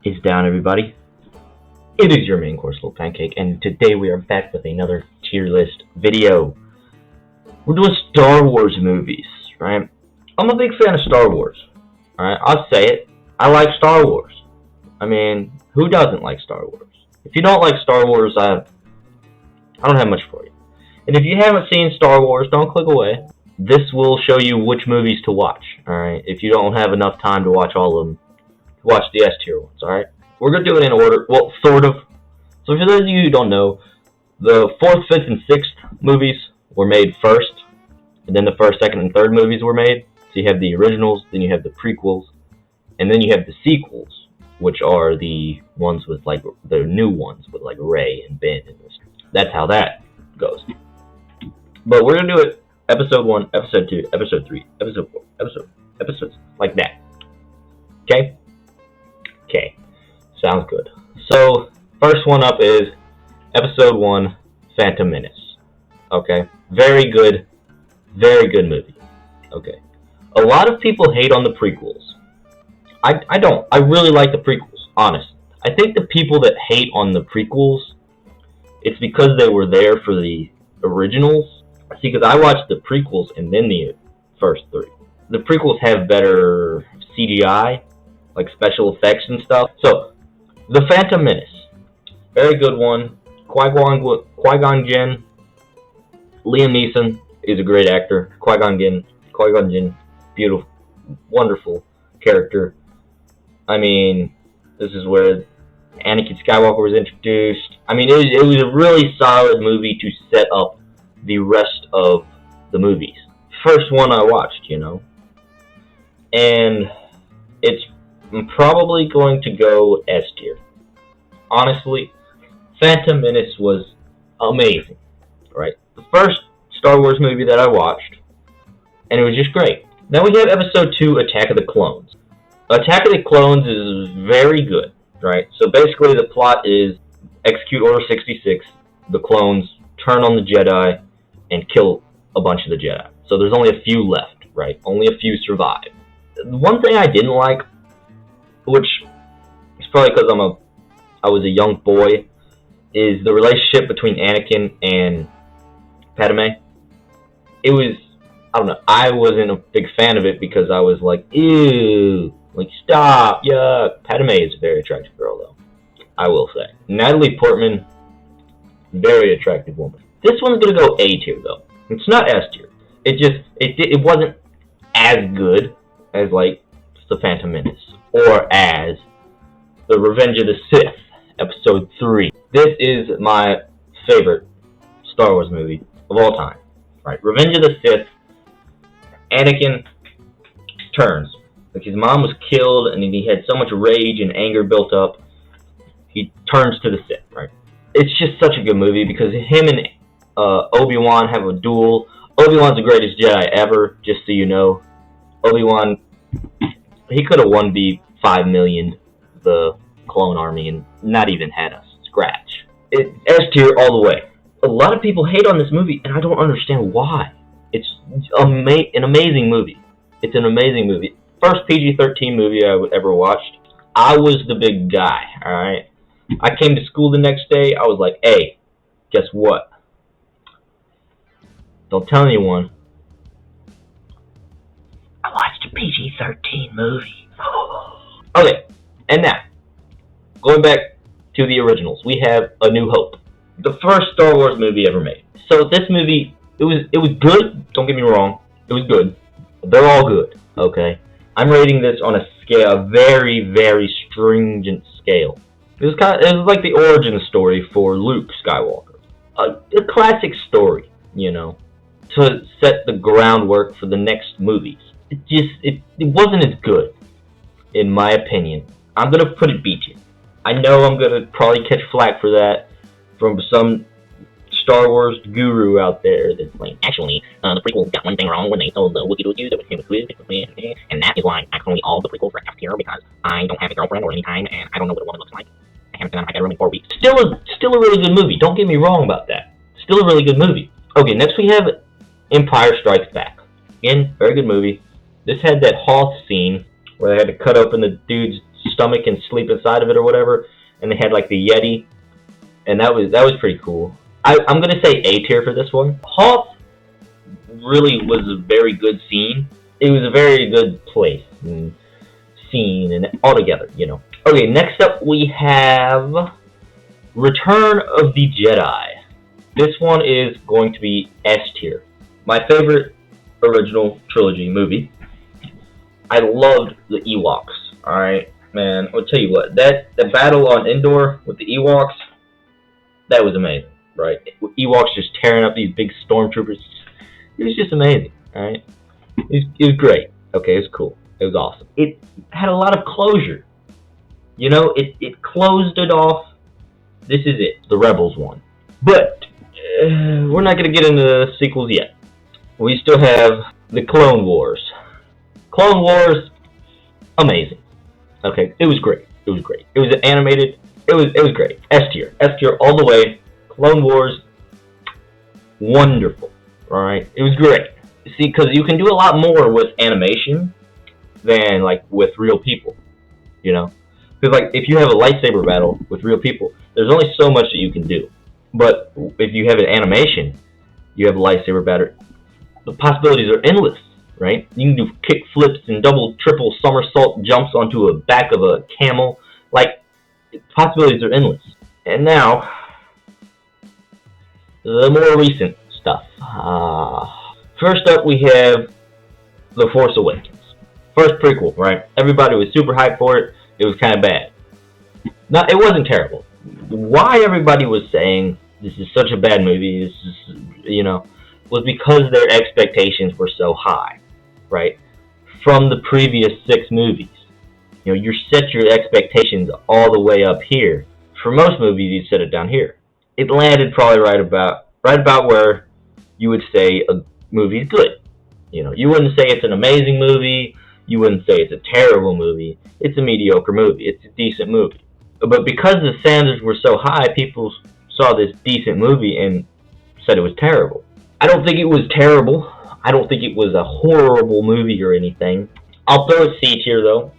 is down, everybody? It is your main course, Little Pancake, and today we are back with another tier list video. We're doing Star Wars movies, right? I'm a big fan of Star Wars, alright? I'll say it. I like Star Wars. I mean, who doesn't like Star Wars? If you don't like Star Wars, I don't have much for you. And if you haven't seen Star Wars, don't click away. This will show you which movies to watch, alright? If you don't have enough time to watch all of them, watch the S tier ones, alright? We're going to do it in order, well, sort of. So for those of you who don't know, the 4th, 5th, and 6th movies were made first, and then the 1st, 2nd, and 3rd movies were made. So you have the originals, then you have the prequels, and then you have the sequels, which are the ones with, like, the new ones with, like, Rey and Ben and this. That's how that goes. But we're going to do it episode 1, episode 2, episode 3, episode 4, episodes like that. Okay? Okay. Sounds good. So, first one up is episode 1, Phantom Menace. Okay? Very good movie. Okay. A lot of people hate on the prequels. I don't. I really like the prequels, honestly. I think the people that hate on the prequels, it's because they were there for the originals. See, because I watched the prequels and then the first 3. The prequels have better CGI, like special effects and stuff. So, The Phantom Menace. Very good one. Qui-Gon Jinn. Liam Neeson is a great actor. Qui-Gon Jinn. Beautiful. Wonderful character. I mean, this is where Anakin Skywalker was introduced. I mean, it was a really solid movie to set up the rest of the movies. First one I watched, you know. And it's probably going to go S tier. Honestly, Phantom Menace was amazing, right? The first Star Wars movie that I watched, and it was just great. Then we have episode 2, Attack of the Clones. Attack of the Clones is very good, right? So basically the plot is execute Order 66, the clones turn on the Jedi, and kill a bunch of the Jedi. So there's only a few left, right? Only a few survive. One thing I didn't like, which is probably because I was a young boy, is the relationship between Anakin and Padme. It was, I don't know, I wasn't a big fan of it because I was like, ew, like, stop, yuck. Padme is a very attractive girl, though, I will say. Natalie Portman, very attractive woman. This one's gonna go A tier, though. It's not S tier. It wasn't as good as, like, The Phantom Menace, or as The Revenge of the Sith, episode 3. This is my favorite Star Wars movie of all time. Right, Revenge of the Sith, Anakin turns. Like, his mom was killed, and he had so much rage and anger built up, he turns to the Sith, right? It's just such a good movie, because him and Obi-Wan have a duel. Obi-Wan's the greatest Jedi ever, just so you know. Obi-Wan, he could have 1v 5 million the clone army and not even had a scratch. It S tier all the way. A lot of people hate on this movie, and I don't understand why. It's an amazing movie. It's an amazing movie. First PG-13 movie I ever watched. I was the big guy, alright? I came to school the next day, I was like, hey, guess what? Don't tell anyone. I watched a PG-13 movie. Okay, and now, going back to the originals, we have A New Hope. The first Star Wars movie ever made. So this movie, it was good, don't get me wrong, it was good. They're all good, okay? I'm rating this on a scale, a very, very stringent scale. It was like the origin story for Luke Skywalker. A classic story, you know, to set the groundwork for the next movies. It wasn't as good, in my opinion. I'm gonna put it B tier. I know I'm gonna probably catch flack for that from some Star Wars guru out there that's like, actually, the prequels got one thing wrong when they told the Wookiee that it was good, and that is why actually all the prequels were F tier, because I don't have a girlfriend or any time, and I don't know what a woman looks like. I haven't been out of my bedroom in 4 weeks. Still a really good movie. Don't get me wrong about that. Still a really good movie. Okay, next we have Empire Strikes Back. Again, very good movie. This had that Hoth scene where they had to cut open the dude's stomach and sleep inside of it or whatever, and they had like the Yeti, and that was pretty cool. I'm gonna say A tier for this one. Hoth really was a very good scene. It was a very good place and scene and altogether, you know. Okay, next up we have Return of the Jedi. This one is going to be S tier. My favorite original trilogy movie. I loved the Ewoks. Alright, man, I'll tell you what, the battle on Endor with the Ewoks, that was amazing, right? Ewoks just tearing up these big stormtroopers. It was just amazing, alright? It was great. Okay, it was cool. It was awesome. It had a lot of closure. You know, it closed it off. This is it. The Rebels won. But we're not going to get into the sequels yet. We still have the Clone Wars. Clone Wars, amazing. Okay, it was great. It was great. It was animated. It was great. S tier. S tier all the way. Clone Wars, wonderful. Alright, it was great. See, because you can do a lot more with animation than like with real people, you know. Because like if you have a lightsaber battle with real people, there's only so much that you can do. But if you have an animation, you have a lightsaber battle. The possibilities are endless, right? You can do kick flips and double, triple somersault jumps onto a back of a camel. Like, possibilities are endless. And now, the more recent stuff. First up, we have The Force Awakens. First prequel, right? Everybody was super hyped for it. It was kind of bad. No, it wasn't terrible. Why everybody was saying this is such a bad movie, this is, you know, was because their expectations were so high, right? From the previous 6 movies. You know, you set your expectations all the way up here. For most movies, you set it down here. It landed probably right about where you would say a movie's good. You know, you wouldn't say it's an amazing movie. You wouldn't say it's a terrible movie. It's a mediocre movie. It's a decent movie. But because the standards were so high, people saw this decent movie and said it was terrible. I don't think it was terrible. I don't think it was a horrible movie or anything. I'll throw it C tier though,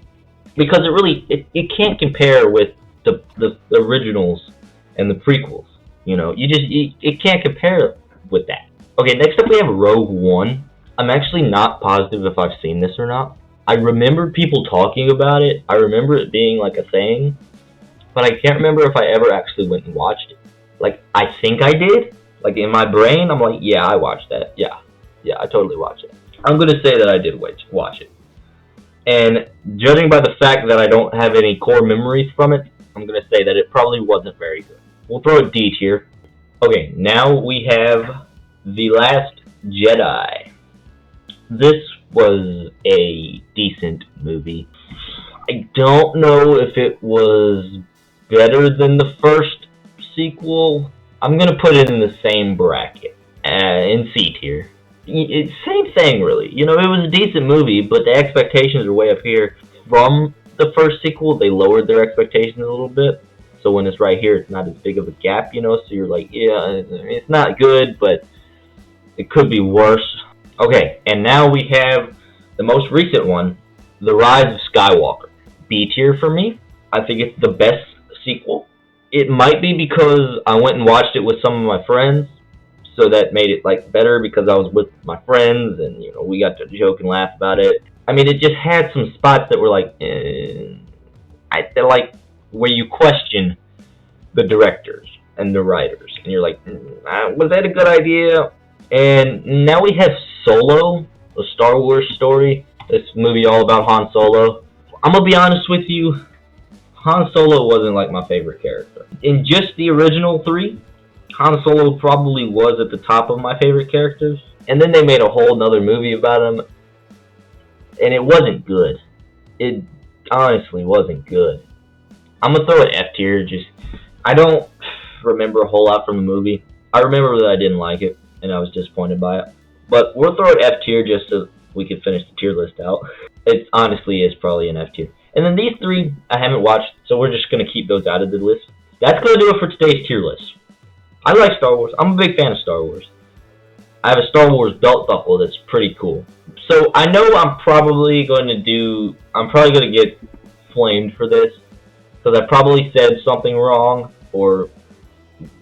because it can't compare with the originals and the prequels. You know, it can't compare with that. Okay, next up we have Rogue One. I'm actually not positive if I've seen this or not. I remember people talking about it. I remember it being like a thing, but I can't remember if I ever actually went and watched it. Like, I think I did. Like, in my brain, I'm like, yeah, I watched that. Yeah, I totally watched it. I'm going to say that I did watch it. And judging by the fact that I don't have any core memories from it, I'm going to say that it probably wasn't very good. We'll throw a D tier. Okay, now we have The Last Jedi. This was a decent movie. I don't know if it was better than the first sequel. I'm going to put it in the same bracket, in C tier. It's same thing, really. You know, it was a decent movie, but the expectations are way up here. From the first sequel, they lowered their expectations a little bit. So when it's right here, it's not as big of a gap, you know? So you're like, yeah, it's not good, but it could be worse. Okay, and now we have the most recent one, The Rise of Skywalker. B tier for me. I think it's the best sequel. It might be because I went and watched it with some of my friends, so that made it like better because I was with my friends and, you know, we got to joke and laugh about it. I mean, it just had some spots that were like, like where you question the directors and the writers, and you're like, was that a good idea? And now we have Solo, a Star Wars story. This movie all about Han Solo. I'm gonna be honest with you, Han Solo wasn't like my favorite character. In just the original 3, Han Solo probably was at the top of my favorite characters. And then they made a whole nother movie about him, and it wasn't good. It honestly wasn't good. I'm gonna throw it F tier. I don't remember a whole lot from the movie. I remember that I didn't like it, and I was disappointed by it. But we'll throw it F tier just so we can finish the tier list out. It honestly is probably an F tier. And then these 3 I haven't watched, so we're just gonna keep those out of the list. That's gonna do it for today's tier list. I like Star Wars. I'm a big fan of Star Wars. I have a Star Wars belt buckle that's pretty cool. So I know I'm probably going to get flamed for this, because I probably said something wrong, or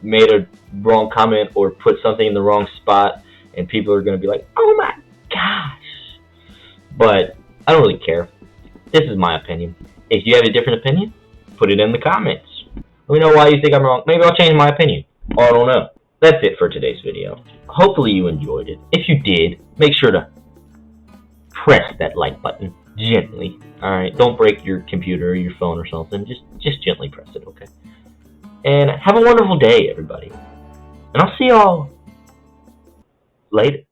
made a wrong comment, or put something in the wrong spot, and people are going to be like, oh my gosh. But I don't really care. This is my opinion. If you have a different opinion, put it in the comments. Let me know why you think I'm wrong. Maybe I'll change my opinion. I don't know. That's it for today's video. Hopefully you enjoyed it. If you did, make sure to press that like button gently. Alright, don't break your computer or your phone or something. Just gently press it, okay? And have a wonderful day, everybody. And I'll see y'all later.